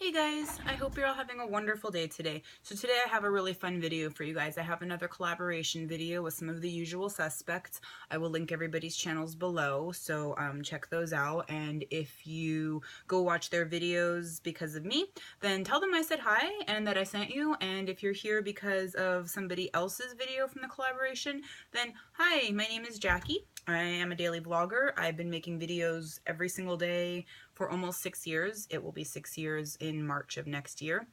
Hey guys, I hope you're all having a wonderful day today. So today I have a really fun video for you guys. I have another collaboration video with some of the usual suspects. I will link everybody's channels below, so check those out. And if you go watch their videos because of me, then tell them I said hi and that I sent you. And if you're here because of somebody else's video from the collaboration, then hi, my name is Jackie. I am a daily vlogger. I've been making videos every single day for almost 6 years. It will be 6 years in March of next year.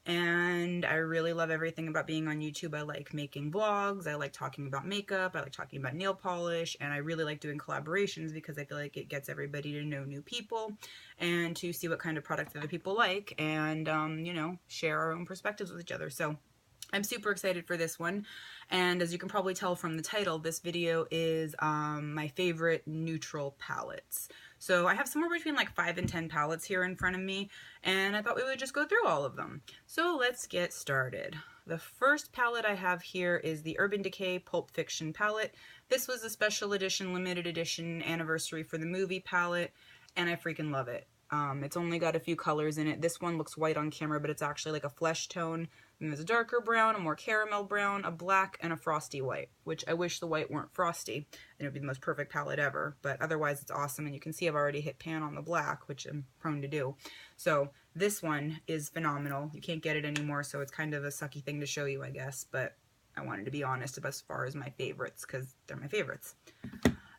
And I really love everything about being on YouTube. I like making vlogs, I like talking about makeup, I like talking about nail polish, and I really like doing collaborations because I feel like it gets everybody to know new people and to see what kind of products other people like and, you know, share our own perspectives with each other. So I'm super excited for this one, and as you can probably tell from the title, this video is my favorite neutral palettes. So I have somewhere between like 5 and 10 palettes here in front of me, and I thought we would just go through all of them. So let's get started. The first palette I have here is the Urban Decay Pulp Fiction palette. This was a special edition, limited edition anniversary for the movie palette, and I freaking love it. It's only got a few colors in it. This one looks white on camera, but it's actually like a flesh tone. And there's a darker brown, a more caramel brown, a black, and a frosty white, which I wish the white weren't frosty, and it would be the most perfect palette ever, but otherwise it's awesome. And you can see I've already hit pan on the black, which I'm prone to do. So this one is phenomenal. You can't get it anymore, so it's kind of a sucky thing to show you, I guess, but I wanted to be honest as far as my favorites, because they're my favorites.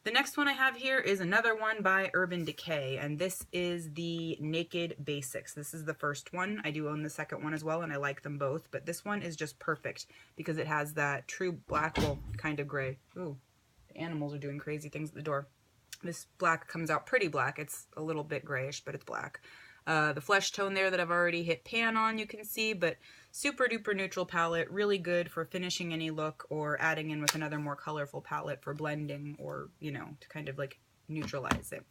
The next one I have here is another one by Urban Decay, and this is the Naked Basics. This is the first one. I do own the second one as well, and I like them both, but this one is just perfect because it has that true black, well, kind of gray. Ooh, the animals are doing crazy things at the door. This black comes out pretty black. It's a little bit grayish, but it's black. The flesh tone there that I've already hit pan on, you can see, but super duper neutral palette, really good for finishing any look or adding in with another more colorful palette for blending or, you know, to kind of like neutralize it.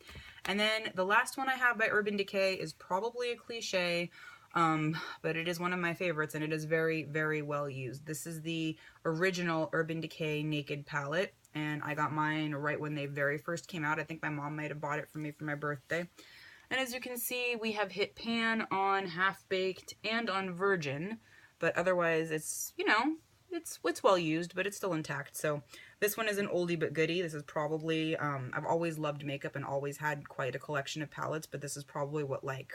And then the last one I have by Urban Decay is probably a cliche, but it is one of my favorites and it is very, very well used. This is the original Urban Decay Naked palette, and I got mine right when they very first came out. I think my mom might have bought it for me for my birthday. And as you can see, we have hit pan on Half Baked and on Virgin, but otherwise it's, you know, it's well used, but it's still intact. So this one is an oldie but goodie. This is probably, I've always loved makeup and always had quite a collection of palettes, but this is probably what like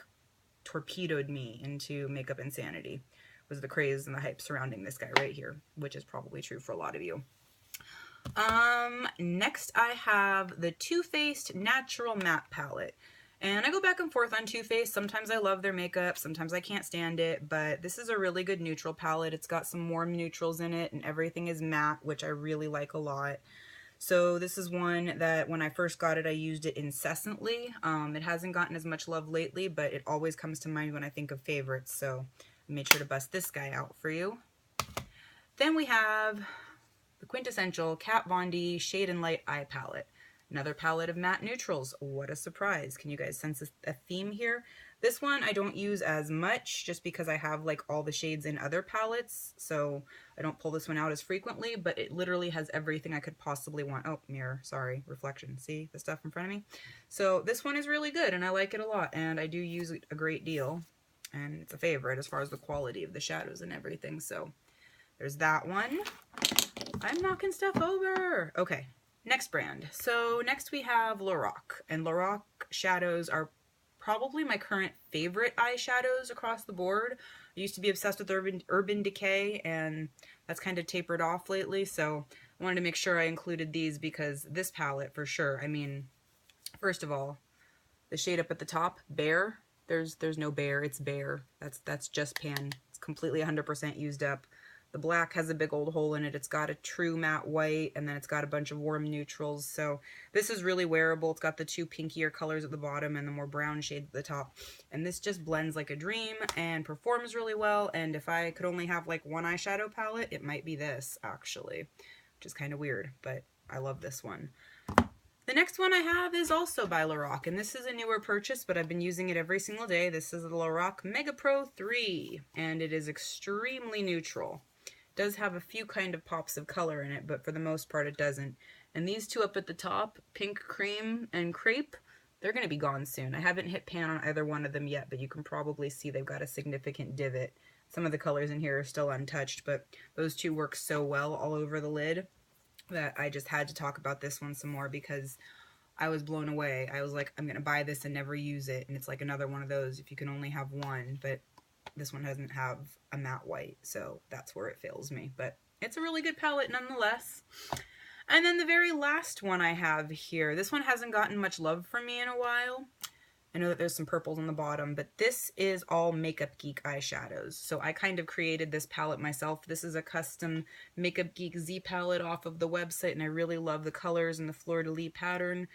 torpedoed me into makeup insanity, was the craze and the hype surrounding this guy right here, which is probably true for a lot of you. Next I have the Too Faced Natural Matte Palette. And I go back and forth on Too Faced. Sometimes I love their makeup, sometimes I can't stand it, but this is a really good neutral palette. It's got some warm neutrals in it, and everything is matte, which I really like a lot. So this is one that when I first got it, I used it incessantly. It hasn't gotten as much love lately, but it always comes to mind when I think of favorites, so I made sure to bust this guy out for you. Then we have the quintessential Kat Von D Shade and Light Eye Palette. Another palette of matte neutrals. What a surprise. Can you guys sense a theme here? This one I don't use as much just because I have like all the shades in other palettes, so I don't pull this one out as frequently, but it literally has everything I could possibly want. Oh, mirror, sorry, reflection. See the stuff in front of me? So this one is really good and I like it a lot, and I do use it a great deal, and it's a favorite as far as the quality of the shadows and everything. So there's that one. I'm knocking stuff over. Okay. Next brand. So next we have Lorac, and Lorac shadows are probably my current favorite eyeshadows across the board. I used to be obsessed with Urban Decay, and that's kind of tapered off lately, so I wanted to make sure I included these because this palette for sure. I mean, first of all, the shade up at the top, Bare, there's no Bare, it's Bare. That's just pan. It's completely 100% used up. The black has a big old hole in it. It's got a true matte white, and then it's got a bunch of warm neutrals. So this is really wearable. It's got the two pinkier colors at the bottom and the more brown shade at the top. And this just blends like a dream and performs really well. And if I could only have like one eyeshadow palette, it might be this actually, which is kind of weird, but I love this one. The next one I have is also by Lorac, and this is a newer purchase, but I've been using it every single day. This is the Lorac Mega Pro 3, and it is extremely neutral. Does have a few kind of pops of color in it, but for the most part it doesn't. And these two up at the top, Pink Cream and Crepe, they're going to be gone soon. I haven't hit pan on either one of them yet, but you can probably see they've got a significant divot. Some of the colors in here are still untouched, but those two work so well all over the lid that I just had to talk about this one some more because I was blown away. I was like, I'm going to buy this and never use it. And it's like another one of those, if you can only have one, but this one doesn't have a matte white, so that's where it fails me. But it's a really good palette nonetheless. And then the very last one I have here, this one hasn't gotten much love from me in a while. I know that there's some purples on the bottom, but this is all Makeup Geek eyeshadows. So I kind of created this palette myself. This is a custom Makeup Geek Z palette off of the website, and I really love the colors and the fleur-de-lis pattern.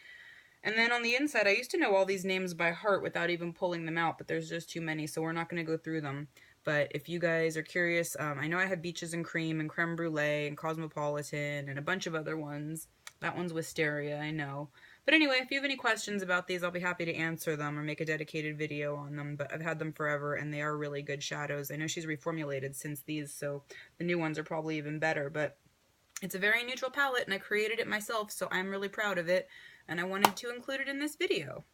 And then on the inside, I used to know all these names by heart without even pulling them out, but there's just too many, so we're not going to go through them. But if you guys are curious, I know I have Beaches and Cream and Creme Brulee and Cosmopolitan and a bunch of other ones. That one's Wisteria, I know. But anyway, if you have any questions about these, I'll be happy to answer them or make a dedicated video on them. But I've had them forever, and they are really good shadows. I know she's reformulated since these, so the new ones are probably even better. But it's a very neutral palette, and I created it myself, so I'm really proud of it. And I wanted to include it in this video.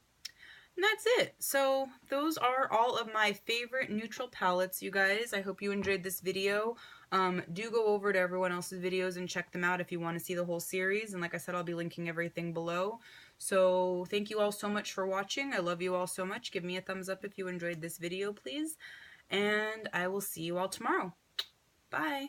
And that's it. So those are all of my favorite neutral palettes, you guys. I hope you enjoyed this video. Do go over to everyone else's videos and check them out if you want to see the whole series. And like I said, I'll be linking everything below. So thank you all so much for watching. I love you all so much. Give me a thumbs up if you enjoyed this video, please. And I will see you all tomorrow. Bye.